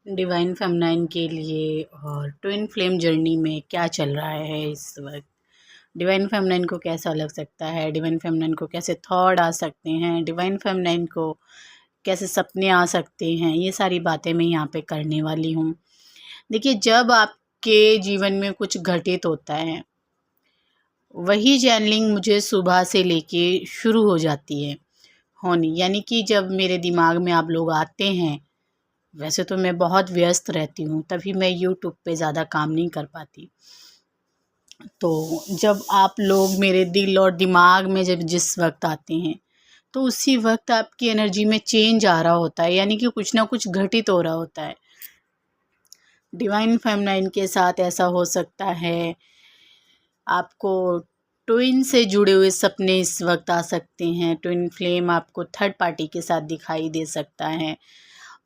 Divine feminine के लिए और ट्विन फ्लेम जर्नी में क्या चल रहा है इस वक्त। डिवाइन फेमिनाइन को कैसा लग सकता है, डिवाइन फेमिनाइन को कैसे थॉट आ सकते हैं, डिवाइन फेमिनाइन को कैसे सपने आ सकते हैं, ये सारी बातें मैं यहाँ पे करने वाली हूँ। देखिए, जब आपके जीवन में कुछ घटित होता है, वही चैनलिंग मुझे सुबह से लेके शुरू हो जाती है होनी, यानी कि जब मेरे दिमाग में आप लोग आते हैं। वैसे तो मैं बहुत व्यस्त रहती हूँ, तभी मैं यूट्यूब पे ज़्यादा काम नहीं कर पाती। तो जब आप लोग मेरे दिल और दिमाग में जब जिस वक्त आते हैं, तो उसी वक्त आपकी एनर्जी में चेंज आ रहा होता है, यानी कि कुछ ना कुछ घटित हो रहा होता है। डिवाइन फेमिनाइन के साथ ऐसा हो सकता है, आपको ट्विन से जुड़े हुए सपने इस वक्त आ सकते हैं। ट्विन फ्लेम आपको थर्ड पार्टी के साथ दिखाई दे सकता है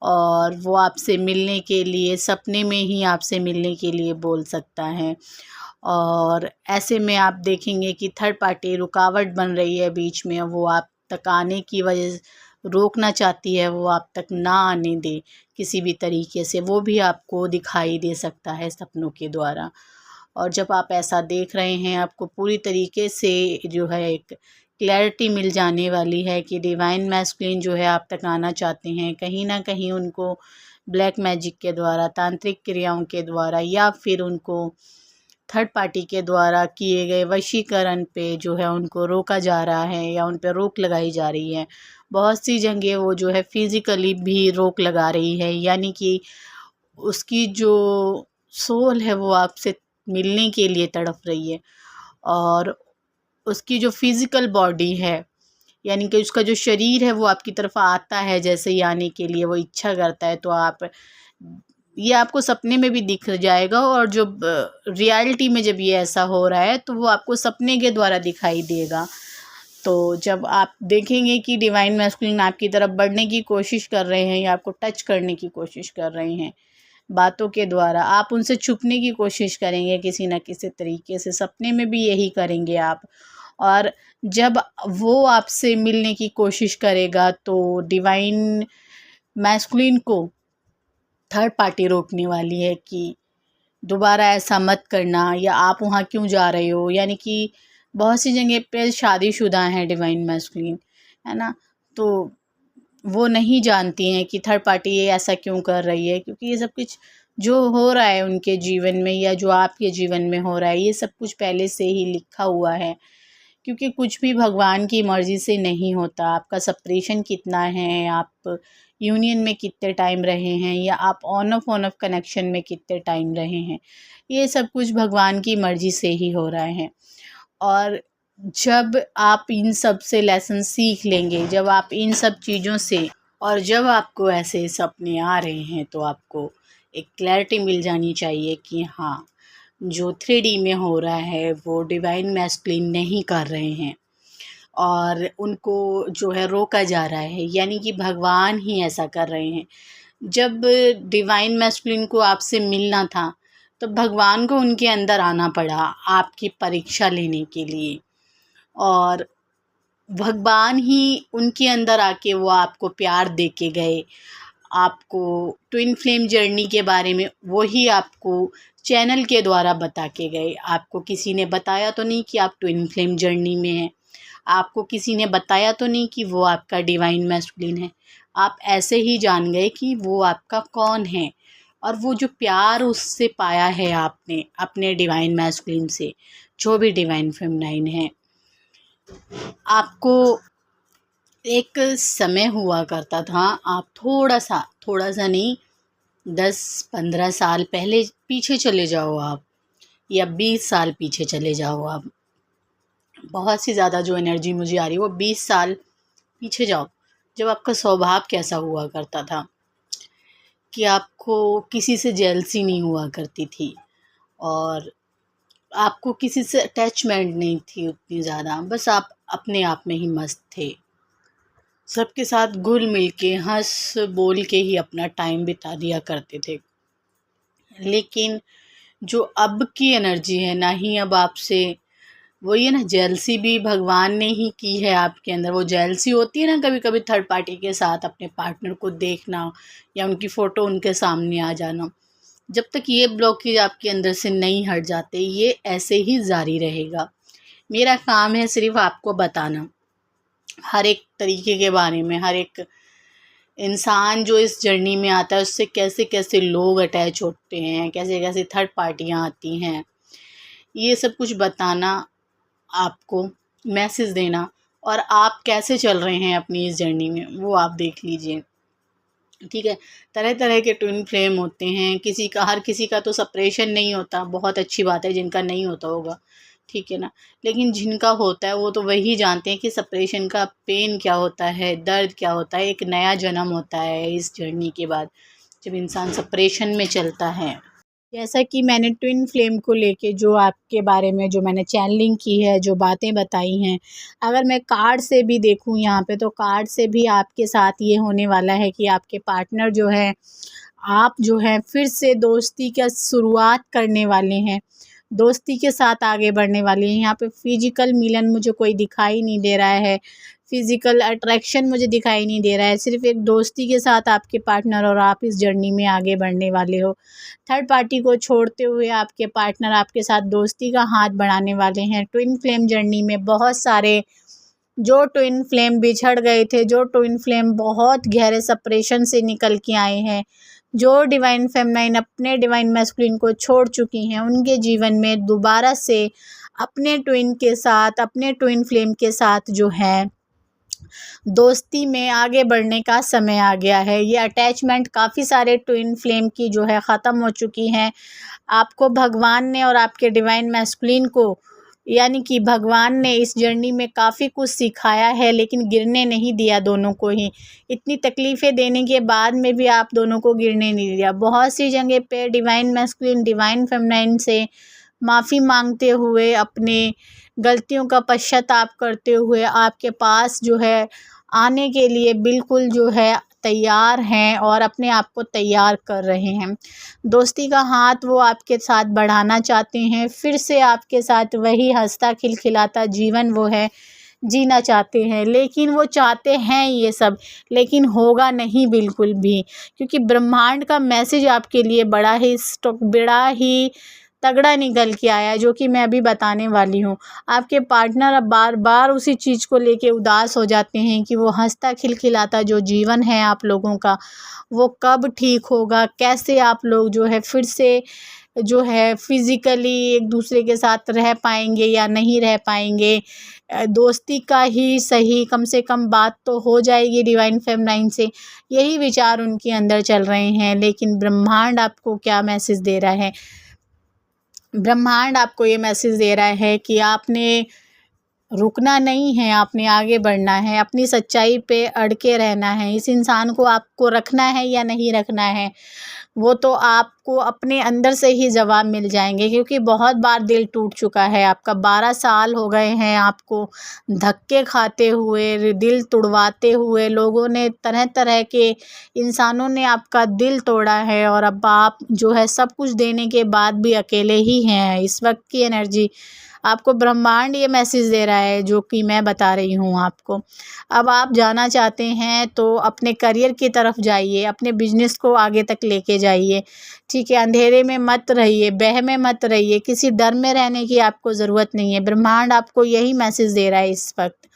और वो आपसे मिलने के लिए, सपने में ही आपसे मिलने के लिए बोल सकता है। और ऐसे में आप देखेंगे कि थर्ड पार्टी रुकावट बन रही है बीच में, वो आप तक आने की वजह रोकना चाहती है, वो आप तक ना आने दे किसी भी तरीके से, वो भी आपको दिखाई दे सकता है सपनों के द्वारा। और जब आप ऐसा देख रहे हैं, आपको पूरी तरीके से जो है एक क्लैरिटी मिल जाने वाली है कि डिवाइन मैस्कुलिन जो है आप तक आना चाहते हैं। कहीं ना कहीं उनको ब्लैक मैजिक के द्वारा, तांत्रिक क्रियाओं के द्वारा, या फिर उनको थर्ड पार्टी के द्वारा किए गए वशीकरण पे जो है उनको रोका जा रहा है या उन पर रोक लगाई जा रही है। बहुत सी जगह वो जो है फिज़िकली भी रोक लगा रही है, यानी कि उसकी जो सोल है वो आपसे मिलने के लिए तड़प रही है। और उसकी जो फिज़िकल बॉडी है, यानी कि उसका जो शरीर है वो आपकी तरफ आता है, जैसे ही आने के लिए वो इच्छा करता है, तो आप ये आपको सपने में भी दिख जाएगा। और जो रियलिटी में जब ये ऐसा हो रहा है, तो वो आपको सपने के द्वारा दिखाई देगा। तो जब आप देखेंगे कि डिवाइन मैस्कुलिन आपकी तरफ बढ़ने की कोशिश कर रहे हैं या आपको टच करने की कोशिश कर रहे हैं बातों के द्वारा, आप उनसे छुपने की कोशिश करेंगे किसी न किसी तरीके से, सपने में भी यही करेंगे आप। और जब वो आपसे मिलने की कोशिश करेगा, तो डिवाइन मैस्कुलिन को थर्ड पार्टी रोकने वाली है कि दोबारा ऐसा मत करना, या आप वहाँ क्यों जा रहे हो। यानी कि बहुत सी जगह पे शादीशुदा हैं डिवाइन मैस्कुलिन, है ना, तो वो नहीं जानती हैं कि थर्ड पार्टी ये ऐसा क्यों कर रही है, क्योंकि ये सब कुछ जो हो रहा है उनके जीवन में या जो आपके जीवन में हो रहा है, ये सब कुछ पहले से ही लिखा हुआ है। क्योंकि कुछ भी भगवान की मर्ज़ी से नहीं होता। आपका सेपरेशन कितना है, आप यूनियन में कितने टाइम रहे हैं, या आप ऑन ऑफ कनेक्शन में कितने टाइम रहे हैं, ये सब कुछ भगवान की मर्ज़ी से ही हो रहा है। और जब आप इन सब से लेसन सीख लेंगे, जब आप इन सब चीज़ों से, और जब आपको ऐसे सपने आ रहे हैं, तो आपको एक क्लैरिटी मिल जानी चाहिए कि हाँ, जो 3D में हो रहा है वो डिवाइन मैस्कुलिन नहीं कर रहे हैं और उनको जो है रोका जा रहा है, यानी कि भगवान ही ऐसा कर रहे हैं। जब डिवाइन मैस्कुलिन को आपसे मिलना था, तो भगवान को उनके अंदर आना पड़ा आपकी परीक्षा लेने के लिए। और भगवान ही उनके अंदर आके वो आपको प्यार दे के गए। आपको ट्विन फ्लेम जर्नी के बारे में वही आपको चैनल के द्वारा बता के गए। आपको किसी ने बताया तो नहीं कि आप ट्विन फ्लेम जर्नी में हैं। आपको किसी ने बताया तो नहीं कि वो आपका डिवाइन मैस्कुलिन है। आप ऐसे ही जान गए कि वो आपका कौन है। और वो जो प्यार उससे पाया है आपने अपने डिवाइन मैस्कुलिन से, जो भी डिवाइन फेमिनाइन है, आपको एक समय हुआ करता था, आप थोड़ा सा नहीं, 10-15 साल पहले पीछे चले जाओ आप, या 20 साल पीछे चले जाओ आप। बहुत सी ज़्यादा जो एनर्जी मुझे आ रही है वो 20 साल पीछे जाओ, जब आपका स्वभाव कैसा हुआ करता था कि आपको किसी से जेलसी नहीं हुआ करती थी, और आपको किसी से अटैचमेंट नहीं थी उतनी ज़्यादा। बस आप अपने आप में ही मस्त थे, सबके साथ घुल मिल के हंस बोल के ही अपना टाइम बिता दिया करते थे। लेकिन जो अब की एनर्जी है ना, ही अब आपसे वो ये ना जेलसी भी भगवान ने ही की है आपके अंदर। वो जेलसी होती है ना कभी कभी थर्ड पार्टी के साथ अपने पार्टनर को देखना या उनकी फ़ोटो उनके सामने आ जाना। जब तक ये ब्लॉकेज आपके अंदर से नहीं हट जाते ये ऐसे ही जारी रहेगा। मेरा काम है सिर्फ आपको बताना हर एक तरीके के बारे में, हर एक इंसान जो इस जर्नी में आता है उससे कैसे कैसे लोग अटैच होते हैं, कैसे कैसे थर्ड पार्टियाँ आती हैं, ये सब कुछ बताना आपको, मैसेज देना, और आप कैसे चल रहे हैं अपनी इस जर्नी में वो आप देख लीजिए। ठीक है, तरह तरह के ट्विन फ्लेम होते हैं, हर किसी का तो सेपरेशन नहीं होता, बहुत अच्छी बात है जिनका नहीं होता होगा, ठीक है ना। लेकिन जिनका होता है वो तो वही जानते हैं कि सेपरेशन का पेन क्या होता है, दर्द क्या होता है। एक नया जन्म होता है इस जर्नी के बाद जब इंसान सेपरेशन में चलता है। जैसा कि मैंने ट्विन फ्लेम को लेके जो आपके बारे में जो मैंने चैनलिंग की है, जो बातें बताई हैं, अगर मैं कार्ड से भी देखूं यहाँ पे, तो कार्ड से भी आपके साथ ये होने वाला है कि आपके पार्टनर जो है, आप जो है फिर से दोस्ती का शुरुआत करने वाले हैं, दोस्ती के साथ आगे बढ़ने वाले हैं। यहाँ पे फिजिकल मिलन मुझे कोई दिखाई नहीं दे रहा है, फिजिकल अट्रैक्शन मुझे दिखाई नहीं दे रहा है, सिर्फ एक दोस्ती के साथ आपके पार्टनर और आप इस जर्नी में आगे बढ़ने वाले हो। थर्ड पार्टी को छोड़ते हुए आपके पार्टनर आपके साथ दोस्ती का हाथ बढ़ाने वाले हैं। ट्विन फ्लेम जर्नी में बहुत सारे जो ट्विन फ्लेम बिछड़ गए थे, जो ट्विन फ्लेम बहुत गहरे सेपरेशन से निकल के आए हैं, जो डिवाइन फेमिनाइन अपने डिवाइन मैस्कुलिन को छोड़ चुकी हैं, उनके जीवन में दोबारा से अपने ट्विन के साथ, अपने ट्विन फ्लेम के साथ जो है दोस्ती में आगे बढ़ने का समय आ गया है। ये अटैचमेंट काफ़ी सारे ट्विन फ्लेम की जो है ख़त्म हो चुकी हैं। आपको भगवान ने और आपके डिवाइन मैस्कुलिन को, यानी कि भगवान ने इस जर्नी में काफ़ी कुछ सिखाया है, लेकिन गिरने नहीं दिया दोनों को ही। इतनी तकलीफ़ें देने के बाद में भी आप दोनों को गिरने नहीं दिया। बहुत सी जगह पे डिवाइन मैस्कुलिन डिवाइन फेमिनाइन से माफ़ी मांगते हुए, अपने गलतियों का पश्चाताप करते हुए आपके पास जो है आने के लिए बिल्कुल जो है तैयार हैं और अपने आप को तैयार कर रहे हैं। दोस्ती का हाथ वो आपके साथ बढ़ाना चाहते हैं, फिर से आपके साथ वही हँसता खिलखिलाता जीवन वो है जीना चाहते हैं। लेकिन वो चाहते हैं ये सब, लेकिन होगा नहीं बिल्कुल भी, क्योंकि ब्रह्मांड का मैसेज आपके लिए बड़ा ही तगड़ा निकल के आया है, जो कि मैं अभी बताने वाली हूँ। आपके पार्टनर अब बार बार उसी चीज़ को लेके उदास हो जाते हैं कि वो हंसता खिलखिलाता जो जीवन है आप लोगों का, वो कब ठीक होगा, कैसे आप लोग जो है फिर से जो है फिज़िकली एक दूसरे के साथ रह पाएंगे या नहीं रह पाएंगे। दोस्ती का ही सही, कम से कम बात तो हो जाएगी डिवाइन फेमिनाइन से, यही विचार उनके अंदर चल रहे हैं। लेकिन ब्रह्मांड आपको क्या मैसेज दे रहा है? ब्रह्मांड आपको ये मैसेज दे रहा है कि आपने रुकना नहीं है, आपने आगे बढ़ना है, अपनी सच्चाई पे अड़ के रहना है। इस इंसान को आपको रखना है या नहीं रखना है, वो तो आपको अपने अंदर से ही जवाब मिल जाएंगे, क्योंकि बहुत बार दिल टूट चुका है आपका। 12 साल हो गए हैं आपको धक्के खाते हुए, दिल तुड़वाते हुए। लोगों ने, तरह तरह के इंसानों ने आपका दिल तोड़ा है, और अब आप जो है सब कुछ देने के बाद भी अकेले ही हैं। इस वक्त की एनर्जी आपको ब्रह्मांड ये मैसेज दे रहा है, जो कि मैं बता रही हूँ आपको। अब आप जाना चाहते हैं तो अपने करियर की तरफ जाइए, अपने बिजनेस को आगे तक लेके जाइए, ठीक है। अंधेरे में मत रहिए, बह में मत रहिए, किसी डर में रहने की आपको ज़रूरत नहीं है। ब्रह्मांड आपको यही मैसेज दे रहा है इस वक्त,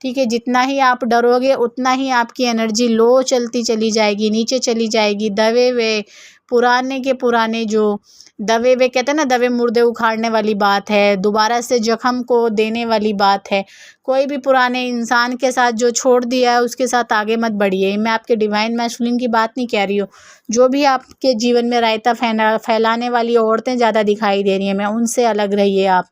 ठीक है। जितना ही आप डरोगे उतना ही आपकी एनर्जी लो चलती चली जाएगी, नीचे चली जाएगी। दबे हुए पुराने के पुराने जो दबे हुए, कहते हैं ना, दबे मुर्दे उखाड़ने वाली बात है, दोबारा से जख्म को देने वाली बात है। कोई भी पुराने इंसान के साथ जो छोड़ दिया है उसके साथ आगे मत बढ़िए। मैं आपके डिवाइन मैस्कुलिन की बात नहीं कह रही हूँ। जो भी आपके जीवन में रायता फैलाने वाली औरतें ज़्यादा दिखाई दे रही हैं, मैं उनसे अलग रहिए आप।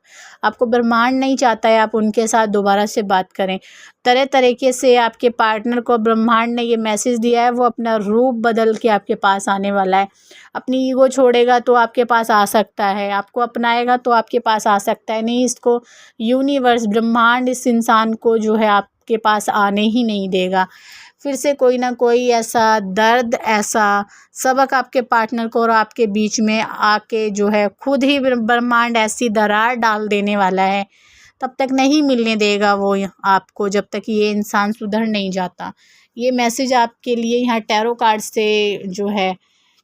आपको ब्रह्मांड नहीं चाहता है आप उनके साथ दोबारा से बात करें। तरह तरीके से आपके पार्टनर को ब्रह्मांड ने ये मैसेज दिया है, वो अपना रूप बदल के आपके पास आने वाला है। अपनी ईगो छोड़ेगा तो आपके पास आ सकता है, आपको अपनाएगा तो आपके पास आ सकता है। नहीं, इसको यूनिवर्स, ब्रह्मांड इस इंसान को जो है आपके पास आने ही नहीं देगा। फिर से कोई ना कोई ऐसा दर्द, ऐसा सबक आपके पार्टनर को और आपके बीच में आके जो है खुद ही ब्रह्मांड ऐसी दरार डाल देने वाला है तब तक नहीं मिलने देगा वो आपको, जब तक ये इंसान सुधर नहीं जाता। ये मैसेज आपके लिए यहाँ टैरो कार्ड से जो है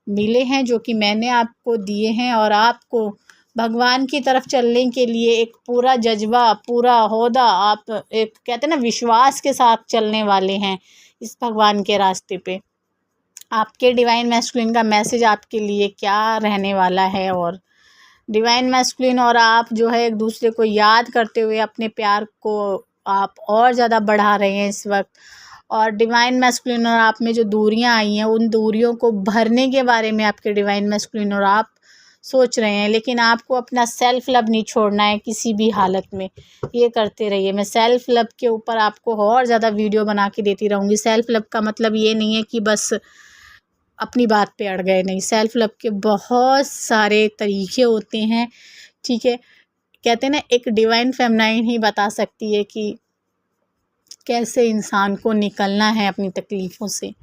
मिले हैं, जो कि मैंने आपको दिए हैं, और आपको भगवान की तरफ चलने के लिए एक पूरा जज्बा, पूरा होदा, आप एक कहते हैं ना विश्वास के साथ चलने वाले हैं इस भगवान के रास्ते पे। आपके डिवाइन मैस्कुलिन का मैसेज आपके लिए क्या रहने वाला है, और डिवाइन मैस्कुलिन और आप जो है एक दूसरे को याद करते हुए अपने प्यार को आप और ज़्यादा बढ़ा रहे हैं इस वक्त। और डिवाइन मैस्कुलिन और आप में जो दूरियां आई हैं, उन दूरियों को भरने के बारे में आपके डिवाइन मैस्कुलिन और आप सोच रहे हैं। लेकिन आपको अपना सेल्फ लव नहीं छोड़ना है किसी भी हालत में, ये करते रहिए। मैं सेल्फ लव के ऊपर आपको और ज़्यादा वीडियो बना के देती रहूँगी। सेल्फ लव का मतलब ये नहीं है कि बस अपनी बात पे अड़ गए, नहीं। सेल्फ लव के बहुत सारे तरीके होते हैं, ठीक है। कहते हैं ना एक डिवाइन फेमिनाइन ही बता सकती है कि कैसे इंसान को निकलना है अपनी तकलीफ़ों से।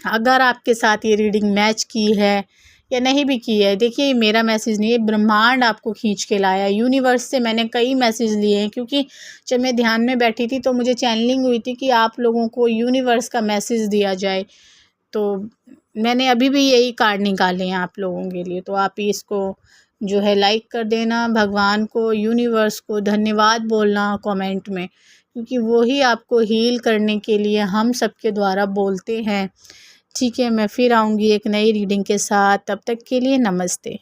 अगर आपके साथ ये रीडिंग मैच की है या नहीं भी की है, देखिए ये मेरा मैसेज नहीं है, ब्रह्मांड आपको खींच के लाया। यूनिवर्स से मैंने कई मैसेज लिए हैं, क्योंकि जब मैं ध्यान में बैठी थी तो मुझे चैनलिंग हुई थी कि आप लोगों को यूनिवर्स का मैसेज दिया जाए। तो मैंने अभी भी यही कार्ड निकाले हैं आप लोगों के लिए। तो आप इसको जो है लाइक कर देना, भगवान को, यूनिवर्स को धन्यवाद बोलना कमेंट में, क्योंकि वो ही आपको हील करने के लिए हम सबके द्वारा बोलते हैं, ठीक है। मैं फिर आऊँगी एक नई रीडिंग के साथ, तब तक के लिए नमस्ते।